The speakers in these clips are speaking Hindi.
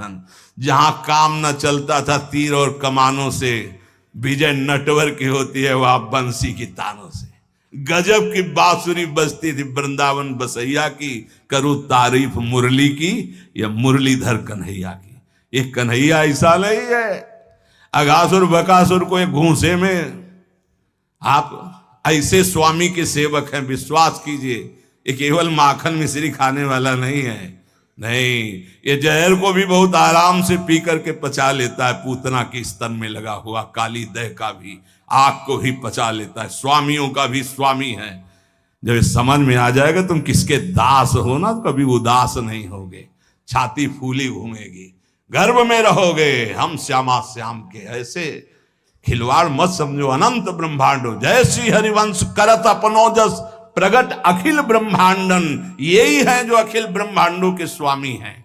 साधन। जहां काम न चलता था तीर और कमानों से, विजय नटवर की होती है वह बंसी की तानों से। गजब की बांसुरी बजती थी वृंदावन बसैया की, करूं तारीफ मुरली की या मुरलीधर कन्हैया की। ये कन्हैया ऐसा नहीं है अगासुर बकासुर को एक घूंसे में। आप ऐसे स्वामी के सेवक हैं, विश्वास कीजिए। ये केवल माखन मिश्री खाने वाला नहीं है, नहीं, ये जहर को भी बहुत आराम से पी करके पचा लेता है। पूतना के स्तन में लगा हुआ काली दह का भी आग को ही पचा लेता है। स्वामियों का भी स्वामी है। जब ये समझ में आ जाएगा तुम किसके दास हो ना, तो कभी उदास नहीं होगे, छाती फूली घूमेगी, गर्भ में रहोगे। हम श्यामा श्याम के ऐसे खिलवाड़ मत समझो। अनंत ब्रह्मांडो जय श्री हरिवंश करत अपनोजस प्रगट अखिल ब्रह्मांडन। यही है जो अखिल ब्रह्मांडों के स्वामी हैं।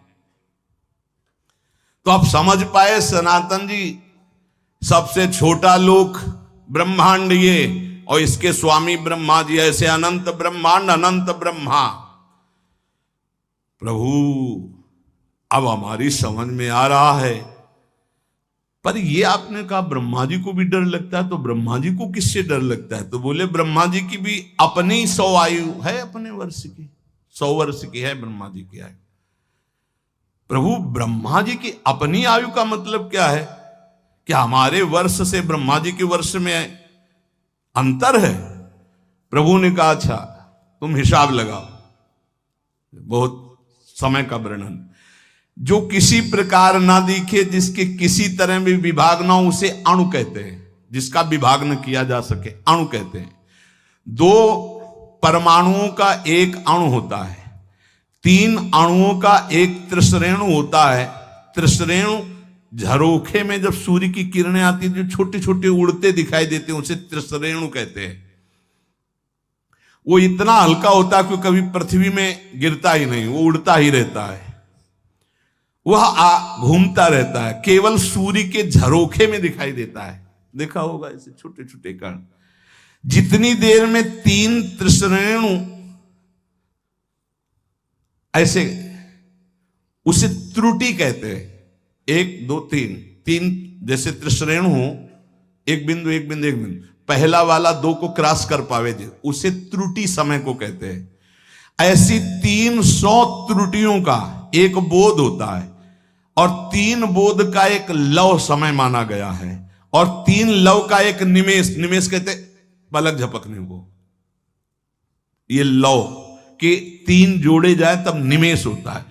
तो आप समझ पाए सनातन जी, सबसे छोटा लोक ब्रह्मांड ये, और इसके स्वामी ब्रह्मा जी। ऐसे अनंत ब्रह्मांड अनंत ब्रह्मा। प्रभु अब हमारी समझ में आ रहा है। पर ये आपने कहा ब्रह्मा जी को भी डर लगता है, तो ब्रह्मा जी को किससे डर लगता है? तो बोले ब्रह्मा जी की भी अपनी 100 आयु है, अपने वर्ष की 100 वर्ष की है ब्रह्मा जी की आयु। प्रभु ब्रह्मा जी की अपनी आयु का मतलब क्या है? क्या हमारे वर्ष से ब्रह्मा जी के वर्ष में अंतर है? प्रभु ने कहा अच्छा तुम हिसाब लगाओ, बहुत समय का वर्णन। जो किसी प्रकार ना दिखे, जिसके किसी तरह भी विभाग ना हो, उसे अणु कहते हैं। जिसका विभाग न किया जा सके अणु कहते हैं। 2 परमाणुओं का एक अणु होता है, 3 अणुओं का एक त्रिश्रेणु होता है। त्रिश्रेणु झरोखे में जब सूर्य की किरणें आती है, जो छोटे छोटे उड़ते दिखाई देते हैं, उसे त्रिश्रेणु कहते हैं। वो इतना हल्का होता है कि कभी पृथ्वी में गिरता ही नहीं, वो उड़ता ही रहता है, वह घूमता रहता है, केवल सूर्य के झरोखे में दिखाई देता है। देखा होगा ऐसे छोटे छोटे कण। जितनी देर में 3 त्रिश्रेणु ऐसे, उसे त्रुटि कहते हैं। 1 2 3 जैसे त्रिश्रेणु हो, एक बिंदु एक बिंदु एक बिंदु, पहला वाला 2 को क्रॉस कर पावे, उसे त्रुटि समय को कहते हैं। ऐसी 300 त्रुटियों का एक बोध होता है, और 3 बोध का एक लव समय माना गया है, और 3 लव का एक निमेष। निमेष कहते पलक झपकने को। ये लव के 3 जोड़े जाए तब निमेष होता है।